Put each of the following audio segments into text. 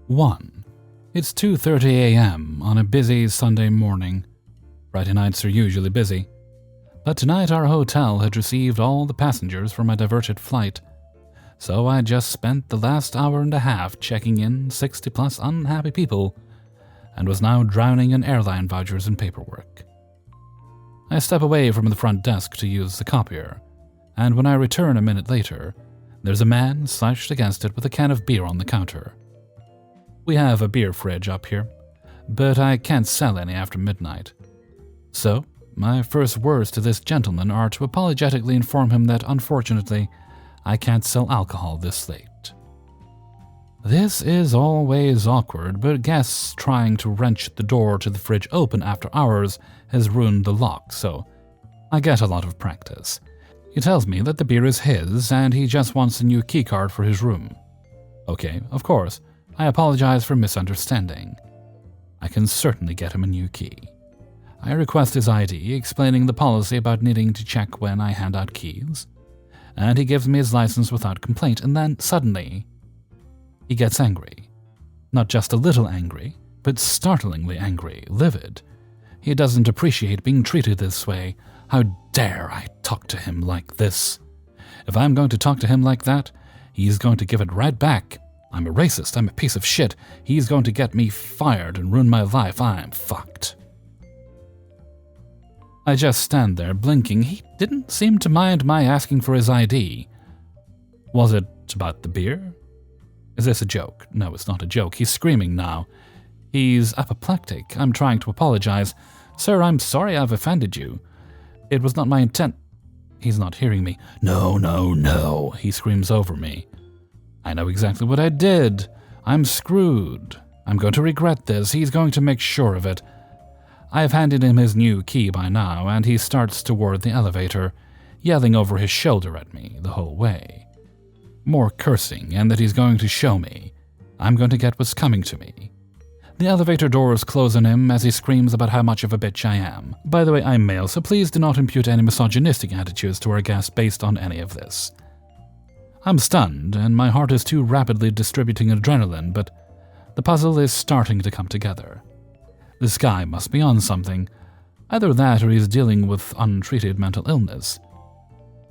1. It's 2:30 a.m. on a busy Sunday morning. Friday nights are usually busy. But tonight our hotel had received all the passengers from a diverted flight. So I just spent the last hour and a half checking in 60-plus unhappy people and was now drowning in airline vouchers and paperwork. I step away from the front desk to use the copier, and when I return a minute later, there's a man slouched against it with a can of beer on the counter. We have a beer fridge up here, but I can't sell any after midnight. So, my first words to this gentleman are to apologetically inform him that, unfortunately, I can't sell alcohol this late. This is always awkward, but guests trying to wrench the door to the fridge open after hours has ruined the lock, so I get a lot of practice. He tells me that the beer is his and he just wants a new keycard for his room. Okay, of course, I apologize for misunderstanding. I can certainly get him a new key. I request his ID, explaining the policy about needing to check when I hand out keys, and he gives me his license without complaint, and then, suddenly, he gets angry. Not just a little angry, but startlingly angry, livid. He doesn't appreciate being treated this way. How dare I talk to him like this? If I'm going to talk to him like that, he's going to give it right back. I'm a racist, I'm a piece of shit. He's going to get me fired and ruin my life. I'm fucked. I just stand there blinking. He didn't seem to mind my asking for his ID. Was it about the beer? Is this a joke? No, it's not a joke. He's screaming now. He's apoplectic. I'm trying to apologize. Sir, I'm sorry I've offended you. It was not my intent. He's not hearing me. No, no, no, he screams over me. I know exactly what I did. I'm screwed. I'm going to regret this. He's going to make sure of it. I've handed him his new key by now, and he starts toward the elevator, yelling over his shoulder at me the whole way. More cursing, and that he's going to show me. I'm going to get what's coming to me. The elevator doors close on him as he screams about how much of a bitch I am. By the way, I'm male, so please do not impute any misogynistic attitudes to our guest based on any of this. I'm stunned, and my heart is too rapidly distributing adrenaline, but the puzzle is starting to come together. This guy must be on something. Either that or he's dealing with untreated mental illness.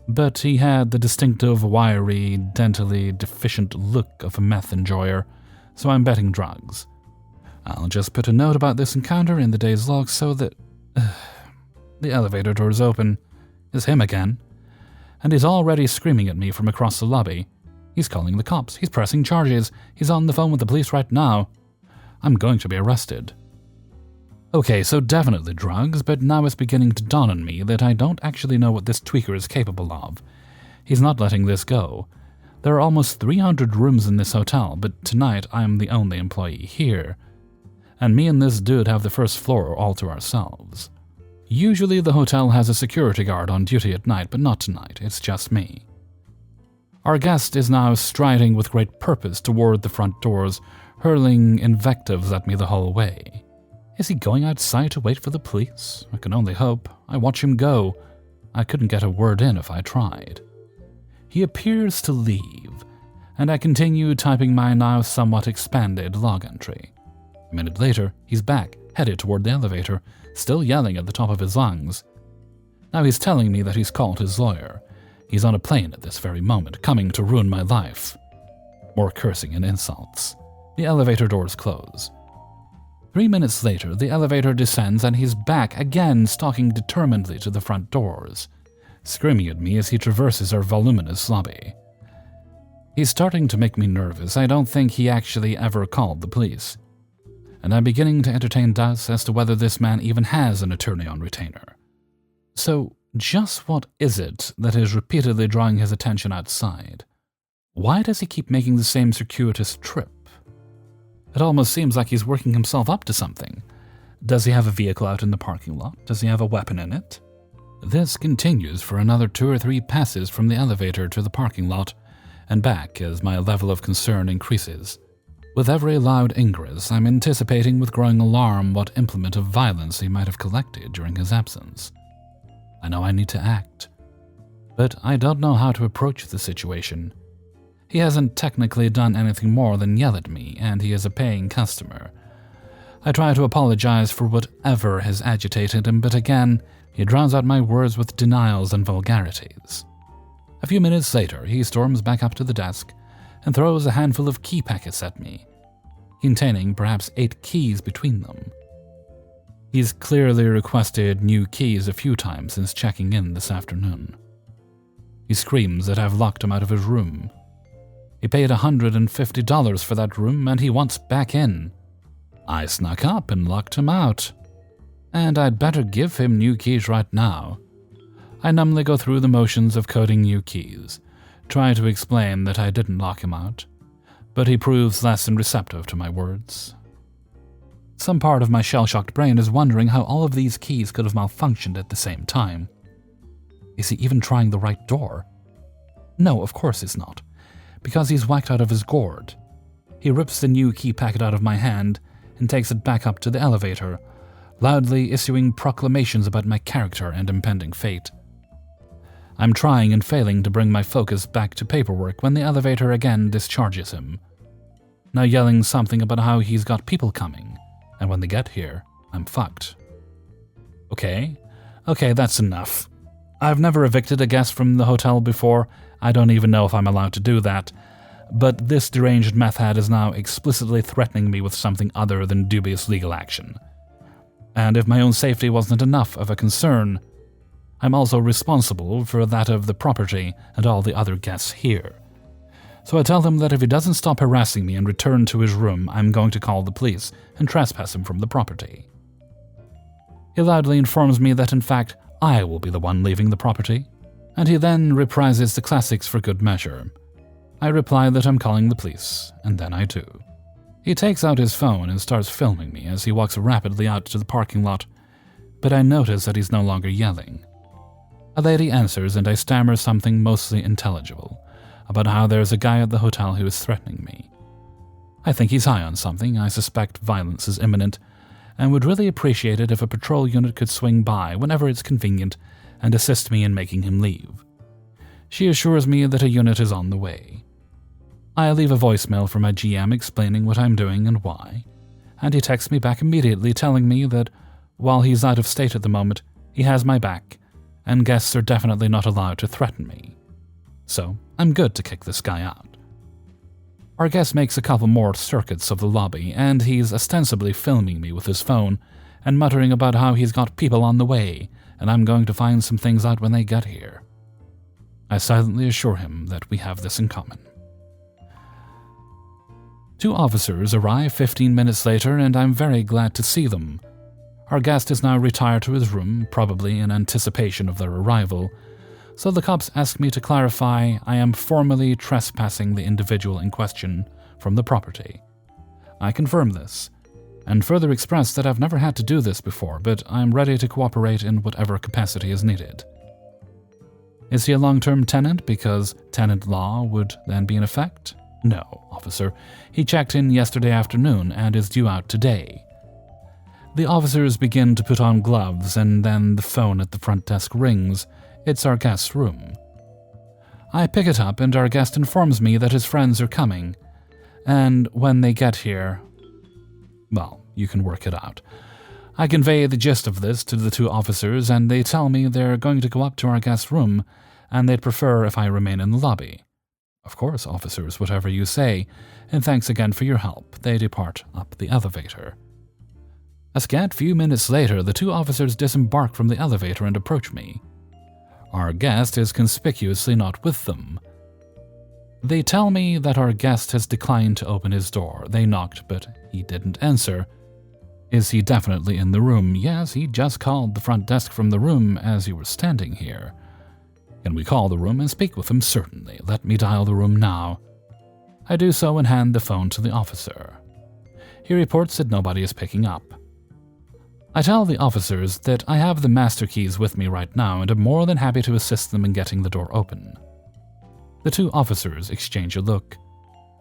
But he had the distinctive, wiry, dentally deficient look of a meth enjoyer, so I'm betting drugs. I'll just put a note about this encounter in the day's log so that... The elevator doors open. It's him again. And he's already screaming at me from across the lobby. He's calling the cops. He's pressing charges. He's on the phone with the police right now. I'm going to be arrested. Okay, so definitely drugs, but now it's beginning to dawn on me that I don't actually know what this tweaker is capable of. He's not letting this go. There are almost 300 rooms in this hotel, but tonight I am the only employee here. And me and this dude have the first floor all to ourselves. Usually the hotel has a security guard on duty at night, but not tonight, it's just me. Our guest is now striding with great purpose toward the front doors, hurling invectives at me the whole way. Is he going outside to wait for the police? I can only hope. I watch him go. I couldn't get a word in if I tried. He appears to leave, and I continue typing my now somewhat expanded log entry. A minute later, he's back, headed toward the elevator, still yelling at the top of his lungs. Now he's telling me that he's called his lawyer. He's on a plane at this very moment, coming to ruin my life. More cursing and insults. The elevator doors close. 3 minutes later, the elevator descends and he's back again, stalking determinedly to the front doors, screaming at me as he traverses our voluminous lobby. He's starting to make me nervous. I don't think he actually ever called the police. And I'm beginning to entertain doubts as to whether this man even has an attorney on retainer. So, just what is it that is repeatedly drawing his attention outside? Why does he keep making the same circuitous trip? It almost seems like he's working himself up to something. Does he have a vehicle out in the parking lot? Does he have a weapon in it? This continues for another 2 or 3 passes from the elevator to the parking lot and back as my level of concern increases. With every loud ingress, I'm anticipating with growing alarm what implement of violence he might have collected during his absence. I know I need to act, but I don't know how to approach the situation. He hasn't technically done anything more than yell at me, and he is a paying customer. I try to apologize for whatever has agitated him, but again, he drowns out my words with denials and vulgarities. A few minutes later, he storms back up to the desk and throws a handful of key packets at me, containing perhaps 8 keys between them. He's clearly requested new keys a few times since checking in this afternoon. He screams that I've locked him out of his room. He paid $150 for that room and he wants back in. I snuck up and locked him out. And I'd better give him new keys right now. I numbly go through the motions of coding new keys, try to explain that I didn't lock him out, but he proves less than receptive to my words. Some part of my shell-shocked brain is wondering how all of these keys could have malfunctioned at the same time. Is he even trying the right door? No, of course he's not, because he's whacked out of his gourd. He rips the new key packet out of my hand and takes it back up to the elevator, loudly issuing proclamations about my character and impending fate. I'm trying and failing to bring my focus back to paperwork when the elevator again discharges him, now yelling something about how he's got people coming, and when they get here, I'm fucked. Okay, that's enough. I've never evicted a guest from the hotel before. I don't even know if I'm allowed to do that, but this deranged meth head is now explicitly threatening me with something other than dubious legal action. And if my own safety wasn't enough of a concern, I'm also responsible for that of the property and all the other guests here. So I tell him that if he doesn't stop harassing me and return to his room, I'm going to call the police and trespass him from the property. He loudly informs me that in fact, I will be the one leaving the property, and he then reprises the classics for good measure. I reply that I'm calling the police, and then I do. He takes out his phone and starts filming me as he walks rapidly out to the parking lot, but I notice that he's no longer yelling. A lady answers and I stammer something mostly intelligible about how there's a guy at the hotel who is threatening me. I think he's high on something, I suspect violence is imminent, and would really appreciate it if a patrol unit could swing by whenever it's convenient and assist me in making him leave. She assures me that a unit is on the way. I leave a voicemail for my GM explaining what I'm doing and why, and he texts me back immediately telling me that while he's out of state at the moment, he has my back, and guests are definitely not allowed to threaten me. So I'm good to kick this guy out. Our guest makes a couple more circuits of the lobby, and he's ostensibly filming me with his phone and muttering about how he's got people on the way, and I'm going to find some things out when they get here. I silently assure him that we have this in common. 2 officers arrive 15 minutes later, and I'm very glad to see them. Our guest is now retired to his room, probably in anticipation of their arrival, so the cops ask me to clarify I am formally trespassing the individual in question from the property. I confirm this, and further express that I've never had to do this before, but I'm ready to cooperate in whatever capacity is needed. Is he a long-term tenant because tenant law would then be in effect? No, officer. He checked in yesterday afternoon and is due out today. The officers begin to put on gloves, and then the phone at the front desk rings. It's our guest's room. I pick it up, and our guest informs me that his friends are coming, and when they get here, well, you can work it out. I convey the gist of this to the 2 officers, and they tell me they're going to go up to our guest's room, and they'd prefer if I remain in the lobby. Of course, officers, whatever you say, and thanks again for your help. They depart up the elevator. A scant few minutes later, the 2 officers disembark from the elevator and approach me. Our guest is conspicuously not with them. They tell me that our guest has declined to open his door. They knocked, but he didn't answer. Is he definitely in the room? Yes, he just called the front desk from the room as you were standing here. Can we call the room and speak with him? Certainly. Let me dial the room now. I do so and hand the phone to the officer. He reports that nobody is picking up. I tell the officers that I have the master keys with me right now and am more than happy to assist them in getting the door open. The 2 officers exchange a look.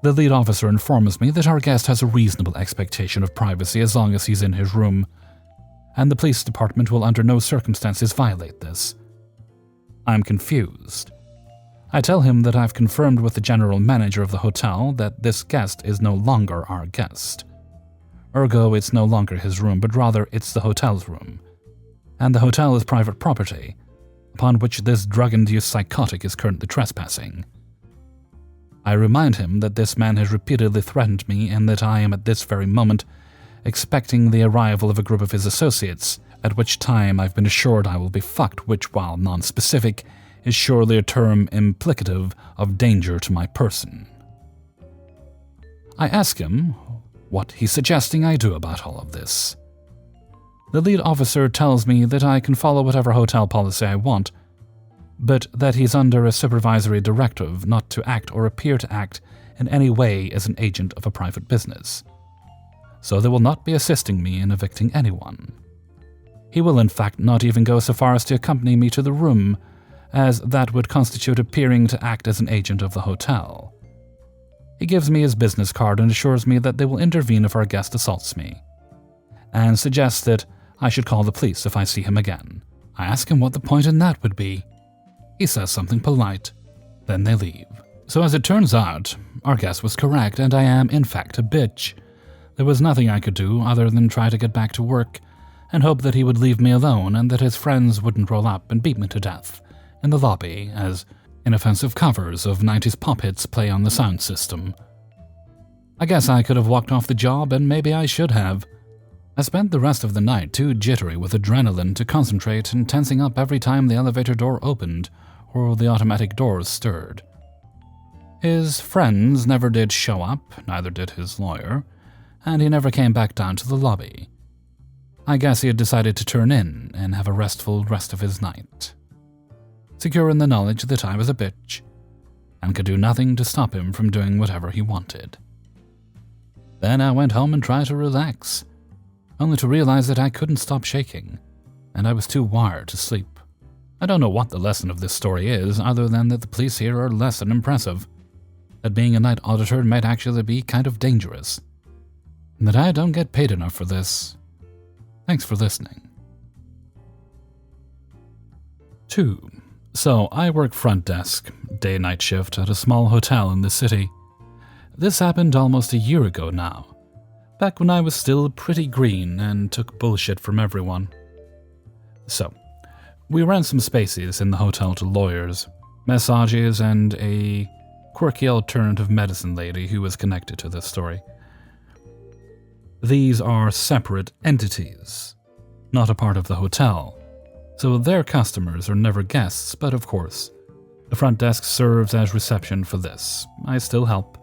The lead officer informs me that our guest has a reasonable expectation of privacy as long as he's in his room, and the police department will under no circumstances violate this. I'm confused. I tell him that I've confirmed with the general manager of the hotel that this guest is no longer our guest. Ergo, it's no longer his room, but rather it's the hotel's room. And the hotel is private property, upon which this drug-induced psychotic is currently trespassing. I remind him that this man has repeatedly threatened me and that I am at this very moment expecting the arrival of a group of his associates, at which time I've been assured I will be fucked, which, while non-specific, is surely a term implicative of danger to my person. I ask him what he's suggesting I do about all of this. The lead officer tells me that I can follow whatever hotel policy I want, but that he's under a supervisory directive not to act or appear to act in any way as an agent of a private business. So they will not be assisting me in evicting anyone. He will in fact not even go so far as to accompany me to the room, as that would constitute appearing to act as an agent of the hotel. He gives me his business card and assures me that they will intervene if our guest assaults me, and suggests that I should call the police if I see him again. I ask him what the point in that would be. He says something polite. Then they leave. So as it turns out, our guest was correct, and I am in fact a bitch. There was nothing I could do other than try to get back to work and hope that he would leave me alone and that his friends wouldn't roll up and beat me to death in the lobby as inoffensive covers of 90s pop hits play on the sound system. I guess I could have walked off the job, and maybe I should have. I spent the rest of the night too jittery with adrenaline to concentrate and tensing up every time the elevator door opened or the automatic doors stirred. His friends never did show up, neither did his lawyer, and he never came back down to the lobby. I guess he had decided to turn in and have a restful rest of his night, secure in the knowledge that I was a bitch and could do nothing to stop him from doing whatever he wanted. Then I went home and tried to relax, only to realize that I couldn't stop shaking, and I was too wired to sleep. I don't know what the lesson of this story is, other than that the police here are less than impressive, that being a night auditor might actually be kind of dangerous, and that I don't get paid enough for this. Thanks for listening. 2. So, I work front desk, day-night shift at a small hotel in the city. This happened almost a year ago now, back when I was still pretty green and took bullshit from everyone. So, we rent some spaces in the hotel to lawyers, massages, and a quirky alternative medicine lady who is connected to this story. These are separate entities, not a part of the hotel, so their customers are never guests, but of course, the front desk serves as reception for this. I still help,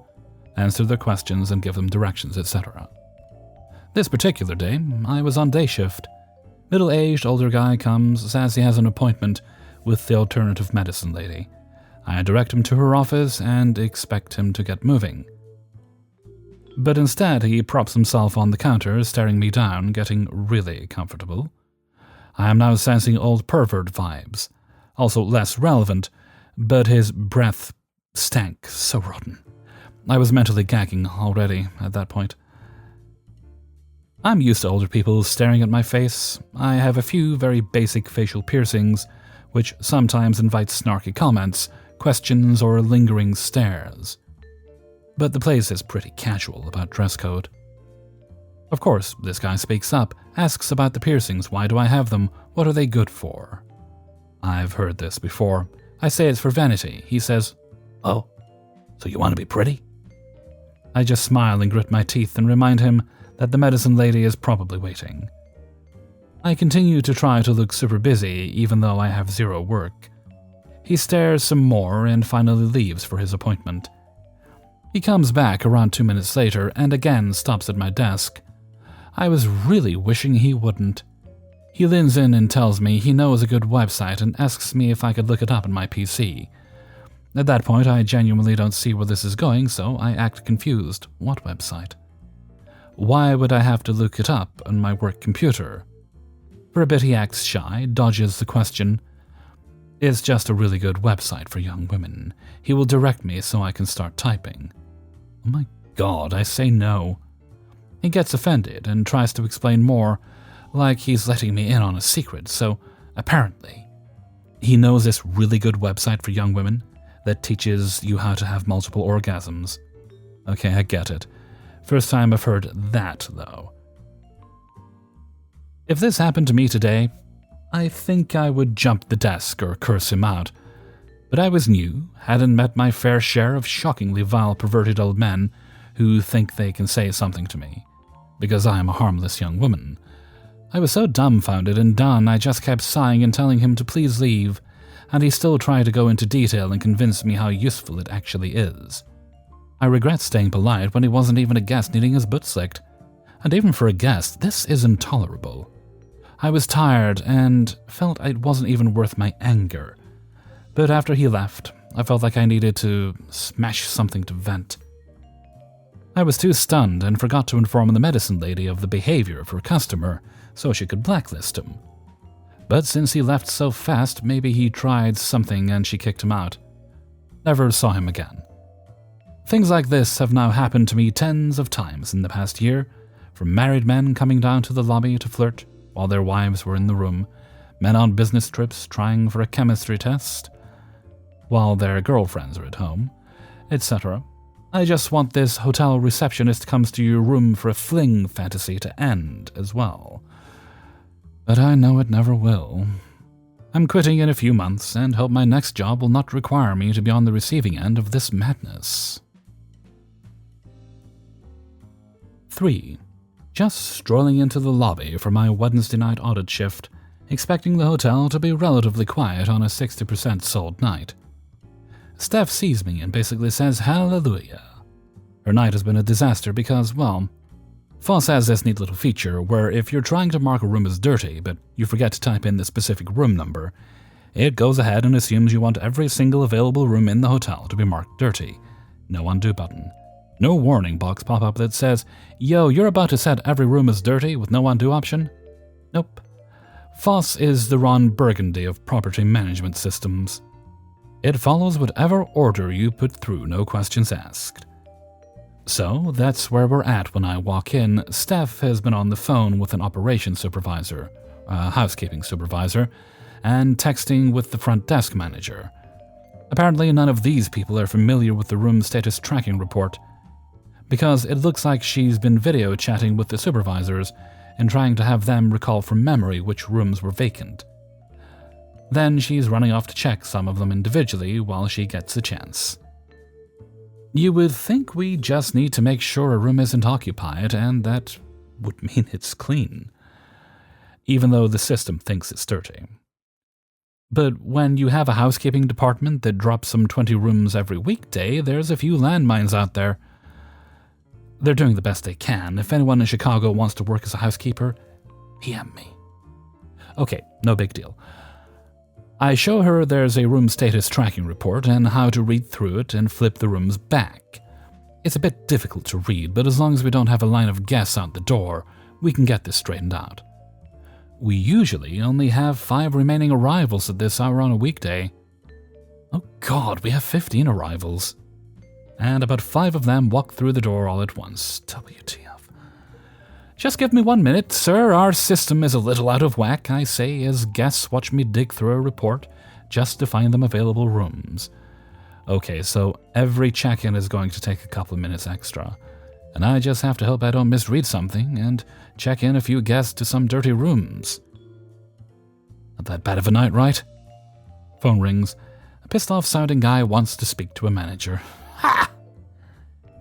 answer their questions and give them directions, etc. This particular day, I was on day shift. Middle-aged older guy comes, says he has an appointment with the alternative medicine lady. I direct him to her office and expect him to get moving. But instead, he props himself on the counter, staring me down, getting really comfortable. I am now sensing old pervert vibes, also less relevant, but his breath stank so rotten. I was mentally gagging already at that point. I'm used to older people staring at my face. I have a few very basic facial piercings, which sometimes invite snarky comments, questions, or lingering stares. But the place is pretty casual about dress code. Of course, this guy speaks up, asks about the piercings. Why do I have them? What are they good for? I've heard this before. I say it's for vanity. He says, "Oh, so you want to be pretty?" I just smile and grit my teeth and remind him that the medicine lady is probably waiting. I continue to try to look super busy, even though I have zero work. He stares some more and finally leaves for his appointment. He comes back around 2 minutes later and again stops at my desk. I was really wishing he wouldn't. He leans in and tells me he knows a good website and asks me if I could look it up on my PC. At that point, I genuinely don't see where this is going, so I act confused. What website? Why would I have to look it up on my work computer? For a bit he acts shy, dodges the question. It's just a really good website for young women. He will direct me so I can start typing. Oh my god, I say no. He gets offended and tries to explain more, like he's letting me in on a secret, so apparently he knows this really good website for young women, that teaches you how to have multiple orgasms. Okay, I get it. First time I've heard that, though. If this happened to me today, I think I would jump the desk or curse him out. But I was new, hadn't met my fair share of shockingly vile, perverted old men who think they can say something to me, because I am a harmless young woman. I was so dumbfounded and done, I just kept sighing and telling him to please leave, and he still tried to go into detail and convince me how useful it actually is. I regret staying polite when he wasn't even a guest needing his butt slicked. And even for a guest, this is intolerable. I was tired and felt it wasn't even worth my anger. But after he left, I felt like I needed to smash something to vent. I was too stunned and forgot to inform the medicine lady of the behavior of her customer so she could blacklist him. But since he left so fast, maybe he tried something and she kicked him out. Never saw him again. Things like this have now happened to me tens of times in the past year, from married men coming down to the lobby to flirt while their wives were in the room, men on business trips trying for a chemistry test while their girlfriends are at home, etc. I just want this hotel receptionist comes to your room for a fling fantasy to end as well. But I know it never will. I'm quitting in a few months and hope my next job will not require me to be on the receiving end of this madness. 3. Just strolling into the lobby for my Wednesday night audit shift, expecting the hotel to be relatively quiet on a 60% sold night. Steph sees me and basically says hallelujah. Her night has been a disaster because, well, Foss has this neat little feature where if you're trying to mark a room as dirty but you forget to type in the specific room number, it goes ahead and assumes you want every single available room in the hotel to be marked dirty. No undo button. No warning box pop-up that says, yo, you're about to set every room as dirty with no undo option? Nope. Foss is the Ron Burgundy of property management systems. It follows whatever order you put through, no questions asked. So that's where we're at when I walk in. Steph has been on the phone with an operations supervisor, a housekeeping supervisor, and texting with the front desk manager. Apparently none of these people are familiar with the room status tracking report, because it looks like she's been video chatting with the supervisors and trying to have them recall from memory which rooms were vacant. Then she's running off to check some of them individually while she gets a chance. You would think we just need to make sure a room isn't occupied, and that would mean it's clean, even though the system thinks it's dirty. But when you have a housekeeping department that drops some 20 rooms every weekday, there's a few landmines out there. They're doing the best they can. If anyone in Chicago wants to work as a housekeeper, PM me. Okay, no big deal. I show her there's a room status tracking report and how to read through it and flip the rooms back. It's a bit difficult to read, but as long as we don't have a line of guests out the door, we can get this straightened out. We usually only have 5 remaining arrivals at this hour on a weekday. Oh God, we have 15 arrivals. And about 5 of them walk through the door all at once. WTF. Just give me 1 minute, sir. Our system is a little out of whack, I say, as guests watch me dig through a report just to find them available rooms. Okay, so every check-in is going to take a couple of minutes extra, and I just have to hope I don't misread something and check in a few guests to some dirty rooms. Not that bad of a night, right? Phone rings. A pissed-off-sounding guy wants to speak to a manager. Ha!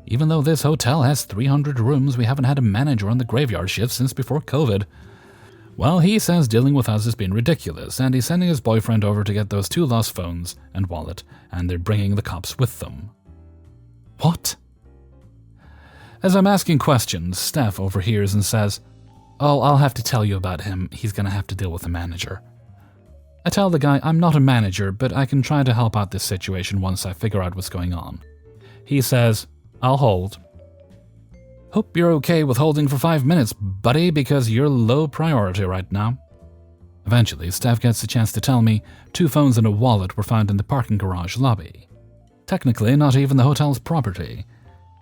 Even though this hotel has 300 rooms, we haven't had a manager on the graveyard shift since before COVID. Well, he says dealing with us has been ridiculous, and he's sending his boyfriend over to get those 2 lost phones and wallet, and they're bringing the cops with them. What? As I'm asking questions, Steph overhears and says, "Oh, I'll have to tell you about him. He's gonna have to deal with a manager." I tell the guy I'm not a manager, but I can try to help out this situation once I figure out what's going on. He says, "I'll hold." Hope you're okay with holding for 5 minutes, buddy, because you're low priority right now. Eventually, Steph gets a chance to tell me 2 phones and a wallet were found in the parking garage lobby. Technically, not even the hotel's property,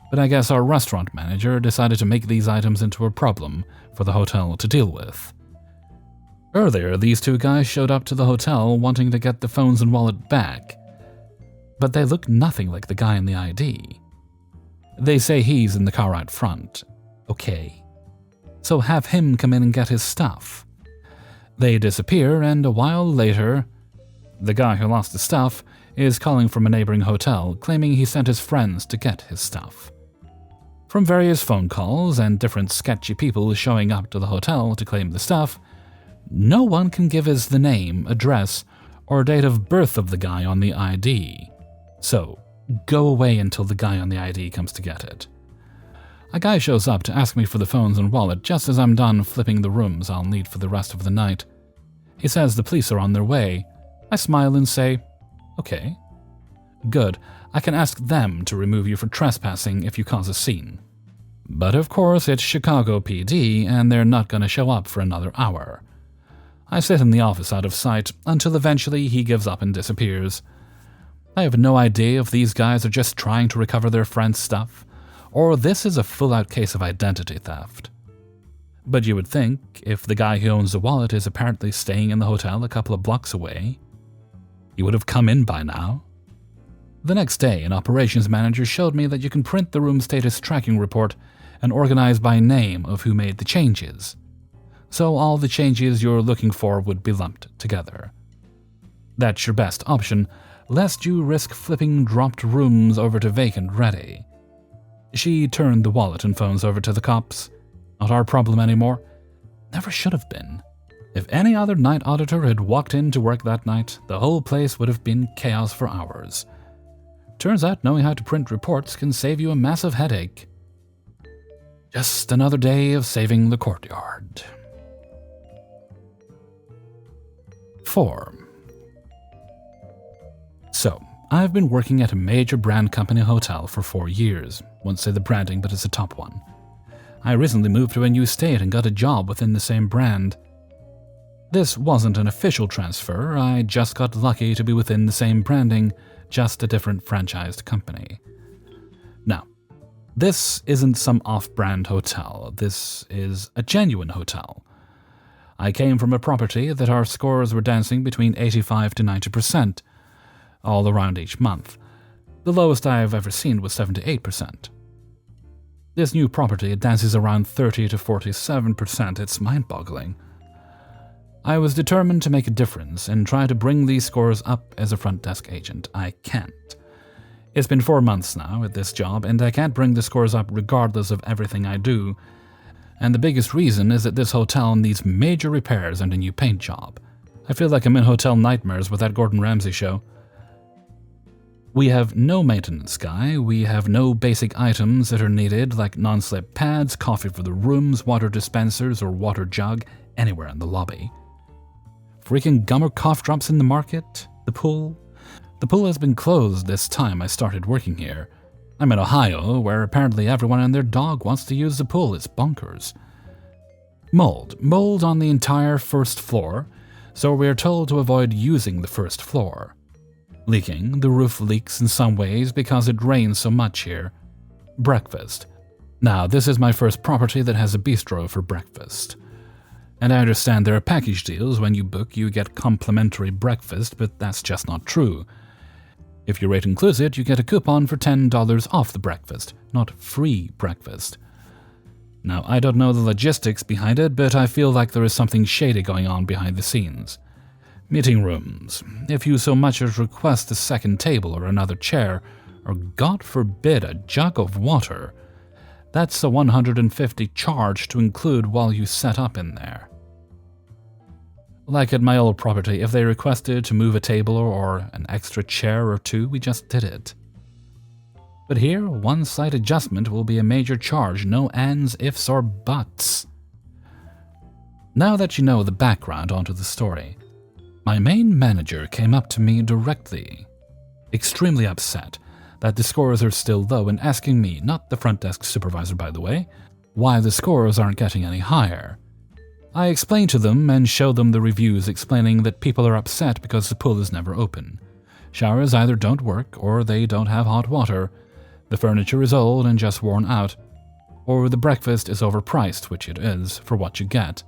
but I guess our restaurant manager decided to make these items into a problem for the hotel to deal with. Earlier, these 2 guys showed up to the hotel wanting to get the phones and wallet back. but they look nothing like the guy in the ID. They say he's in the car out front. Okay. So have him come in and get his stuff. They disappear, and a while later, the guy who lost his stuff is calling from a neighboring hotel, claiming he sent his friends to get his stuff. From various phone calls and different sketchy people showing up to the hotel to claim the stuff, no one can give us the name, address, or date of birth of the guy on the ID. So, go away until the guy on the ID comes to get it. A guy shows up to ask me for the phones and wallet just as I'm done flipping the rooms I'll need for the rest of the night. He says the police are on their way. I smile and say, okay. Good, I can ask them to remove you for trespassing if you cause a scene. But of course it's Chicago PD and they're not going to show up for another hour. I sit in the office out of sight until eventually he gives up and disappears. I have no idea if these guys are just trying to recover their friend's stuff, or this is a full-out case of identity theft. But you would think, if the guy who owns the wallet is apparently staying in the hotel a couple of blocks away, he would have come in by now. The next day, an operations manager showed me that you can print the room status tracking report and organize by name of who made the changes. So all the changes you're looking for would be lumped together. That's your best option, lest you risk flipping dropped rooms over to vacant ready. She turned the wallet and phones over to the cops. Not our problem anymore. Never should have been. If any other night auditor had walked in to work that night, the whole place would have been chaos for hours. Turns out knowing how to print reports can save you a massive headache. Just another day of saving the courtyard. 4. So, I've been working at a major brand company hotel for 4 years. Won't say the branding, but it's a top one. I recently moved to a new state and got a job within the same brand. This wasn't an official transfer, I just got lucky to be within the same branding, just a different franchised company. Now, this isn't some off-brand hotel, this is a genuine hotel. I came from a property that our scores were dancing between 85 to 90%, all around each month. The lowest I've ever seen was 78%. This new property dances around 30 to 47%, it's mind-boggling. I was determined to make a difference and try to bring these scores up as a front desk agent. I can't. It's been 4 months now at this job, and I can't bring the scores up regardless of everything I do. And the biggest reason is that this hotel needs major repairs and a new paint job. I feel like I'm in hotel nightmares with that Gordon Ramsay show. We have no maintenance guy, we have no basic items that are needed like non-slip pads, coffee for the rooms, water dispensers, or water jug anywhere in the lobby. Freaking gum or cough drops in the market? The pool? The pool has been closed this time I started working here. I'm in Ohio, where apparently everyone and their dog wants to use the pool. It's bonkers. Mold on the entire first floor, so we're told to avoid using the first floor. Leaking, the roof leaks in some ways because it rains so much here. Breakfast. Now, this is my first property that has a bistro for breakfast. And I understand there are package deals. When you book, you get complimentary breakfast, but that's just not true. If you rate inclusive, you get a coupon for $10 off the breakfast, not free breakfast. Now, I don't know the logistics behind it, but I feel like there is something shady going on behind the scenes. Meeting rooms. If you so much as request a second table or another chair, or God forbid a jug of water, that's a $150 charge to include while you set up in there. Like at my old property, if they requested to move a table or an extra chair or two, we just did it. But here, one slight adjustment will be a major charge, no ands, ifs, or buts. Now that you know the background onto the story, my main manager came up to me directly, extremely upset that the scores are still low and asking me, not the front desk supervisor by the way, why the scores aren't getting any higher. I explained to them and showed them the reviews explaining that people are upset because the pool is never open. Showers either don't work or they don't have hot water, the furniture is old and just worn out, or the breakfast is overpriced, which it is, for what you get.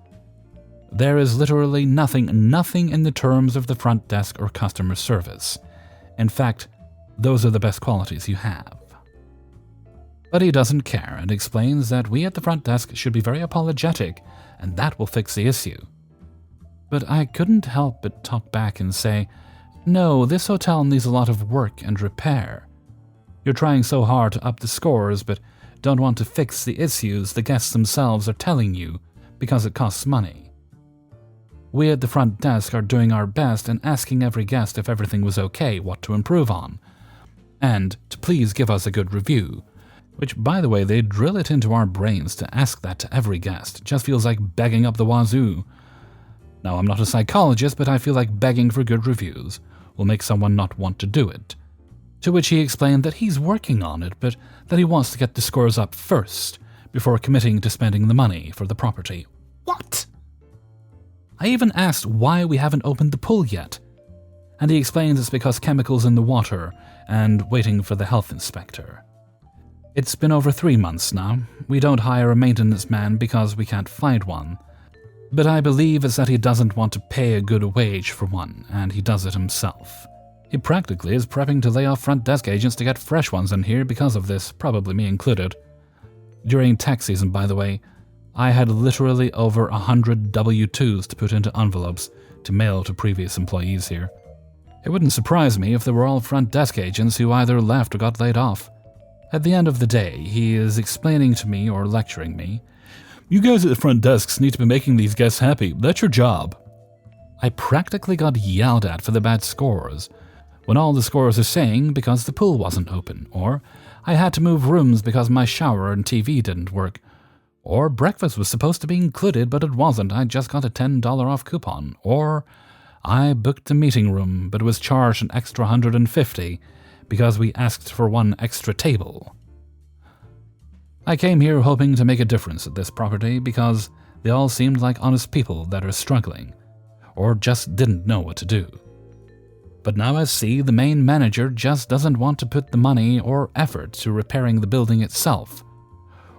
There is literally nothing in the terms of the front desk or customer service. In fact, Those are the best qualities you have. But he doesn't care and explains that we at the front desk should be very apologetic and that will fix the issue. But I couldn't help but talk back and say, no, this hotel needs a lot of work and repair. You're trying so hard to up the scores but don't want to fix the issues the guests themselves are telling you because it costs money. We at the front desk are doing our best and asking every guest if everything was okay, what to improve on, and to please give us a good review. Which, by the way, they drill it into our brains to ask that to every guest. It just feels like begging up the wazoo. Now, I'm not a psychologist, but I feel like begging for good reviews will make someone not want to do it. To which he explained that he's working on it, but that he wants to get the scores up first before committing to spending the money for the property. What? I even asked why we haven't opened the pool yet. And he explains it's because chemicals in the water and waiting for the health inspector. It's been over 3 months now. We don't hire a maintenance man because we can't find one. But I believe it's that he doesn't want to pay a good wage for one, and he does it himself. He practically is prepping to lay off front desk agents to get fresh ones in here because of this, probably me included. During tax season, by the way, I had literally over 100 W-2s to put into envelopes to mail to previous employees here. It wouldn't surprise me if they were all front desk agents who either left or got laid off. At the end of the day, he is explaining to me or lecturing me, "You guys at the front desks need to be making these guests happy. That's your job." I practically got yelled at for the bad scores, when all the scores are saying because the pool wasn't open, or I had to move rooms because my shower and TV didn't work, or breakfast was supposed to be included but it wasn't, I just got a $10 off coupon, or I booked a meeting room but was charged an extra $150 because we asked for one extra table. I came here hoping to make a difference at this property because they all seemed like honest people that are struggling, or just didn't know what to do. But now I see the main manager just doesn't want to put the money or effort to repairing the building itself,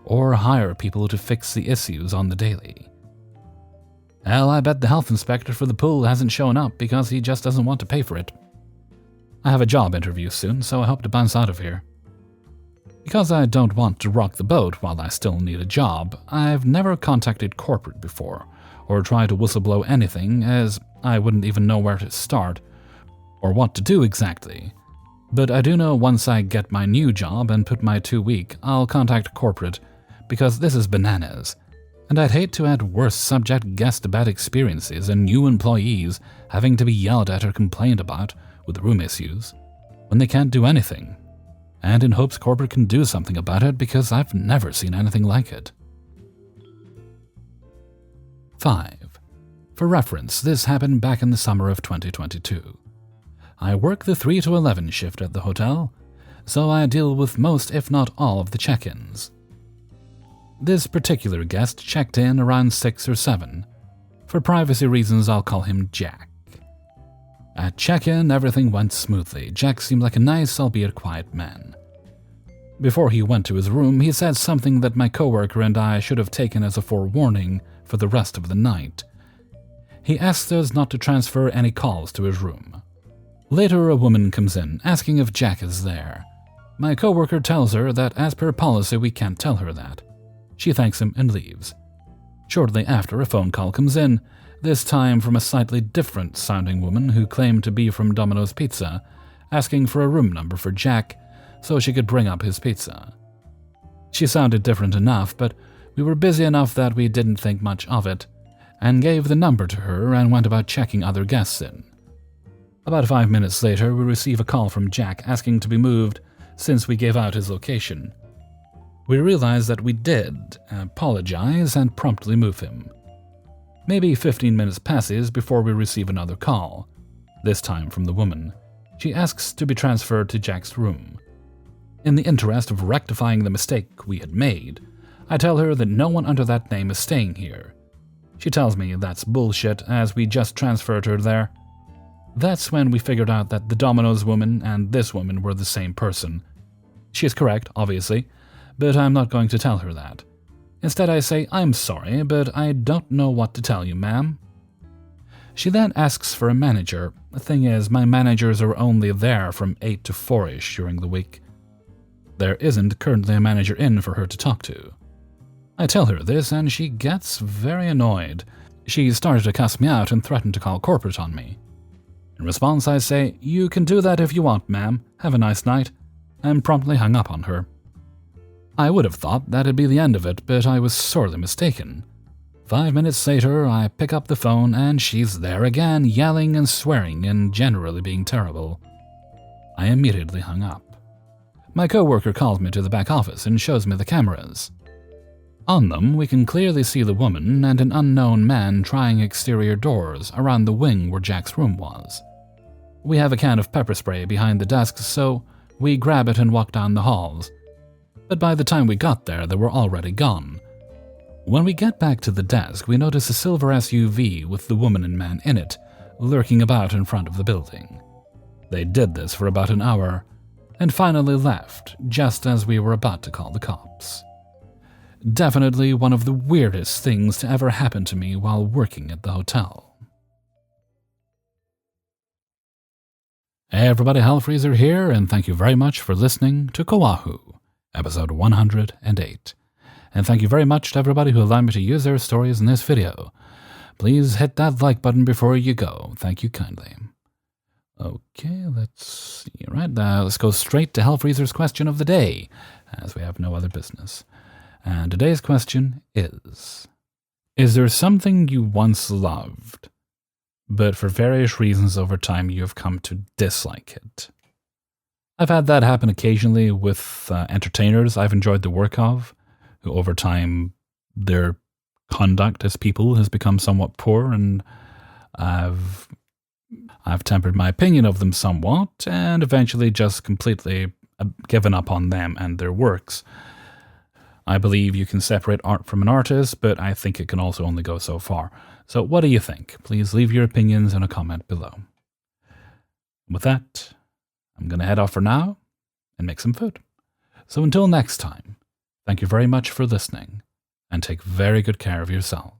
or hire people to fix the issues on the daily. Hell, I bet the health inspector for the pool hasn't shown up because he just doesn't want to pay for it. I have a job interview soon, so I hope to bounce out of here. Because I don't want to rock the boat while I still need a job, I've never contacted corporate before, or tried to whistleblow anything, as I wouldn't even know where to start, or what to do exactly. But I do know once I get my new job and put my 2 week, I'll contact corporate, because this is bananas. And I'd hate to add worse subject guest bad experiences and new employees having to be yelled at or complained about with room issues, when they can't do anything, and in hopes corporate can do something about it because I've never seen anything like it. 5. For reference, this happened back in the summer of 2022. I work the 3 to 11 shift at the hotel, so I deal with most if not all of the check-ins. This particular guest checked in around 6 or 7. For privacy reasons, I'll call him Jack. At check-in, everything went smoothly. Jack seemed like a nice, albeit quiet man. Before he went to his room, he said something that my coworker and I should have taken as a forewarning for the rest of the night. He asked us not to transfer any calls to his room. Later, a woman comes in, asking if Jack is there. My coworker tells her that as per policy we can't tell her that. She thanks him and leaves. Shortly after, a phone call comes in, this time from a slightly different-sounding woman who claimed to be from Domino's Pizza, asking for a room number for Jack so she could bring up his pizza. She sounded different enough, but we were busy enough that we didn't think much of it, and gave the number to her and went about checking other guests in. About 5 minutes later, we receive a call from Jack asking to be moved since we gave out his location. We realized that we did, apologize, and promptly move him. Maybe 15 minutes passes before we receive another call, this time from the woman. She asks to be transferred to Jack's room. In the interest of rectifying the mistake we had made, I tell her that no one under that name is staying here. She tells me that's bullshit, as we just transferred her there. That's when we figured out that the Domino's woman and this woman were the same person. She is correct, obviously, but I'm not going to tell her that. Instead, I say, "I'm sorry, but I don't know what to tell you, ma'am." She then asks for a manager. The thing is, my managers are only there from 8 to 4-ish during the week. There isn't currently a manager in for her to talk to. I tell her this, and she gets very annoyed. She started to cuss me out and threatened to call corporate on me. In response, I say, "You can do that if you want, ma'am. Have a nice night," and promptly hung up on her. I would have thought that'd be the end of it, but I was sorely mistaken. 5 minutes later, I pick up the phone, and she's there again, yelling and swearing and generally being terrible. I immediately hung up. My coworker calls me to the back office and shows me the cameras. On them, we can clearly see the woman and an unknown man trying exterior doors around the wing where Jack's room was. We have a can of pepper spray behind the desk, so we grab it and walk down the halls. But by the time we got there, they were already gone. When we get back to the desk, we notice a silver SUV with the woman and man in it, lurking about in front of the building. They did this for about an hour, and finally left just as we were about to call the cops. Definitely one of the weirdest things to ever happen to me while working at the hotel. Hey everybody, Hellfreezer here, and thank you very much for listening to Coahw, episode 108. And thank you very much to everybody who allowed me to use their stories in this video. Please hit that like button before you go. Thank you kindly. Okay, let's see. Right, let's go straight to Hellfreezer's question of the day, as we have no other business. And today's question is there something you once loved, but for various reasons over time you have come to dislike it? I've had that happen occasionally with entertainers I've enjoyed the work of, who over time their conduct as people has become somewhat poor, and I've tempered my opinion of them somewhat, and eventually just completely given up on them and their works. I believe you can separate art from an artist, but I think it can also only go so far. So what do you think? Please leave your opinions in a comment below. With that, I'm going to head off for now and make some food. So until next time, thank you very much for listening, and take very good care of yourself.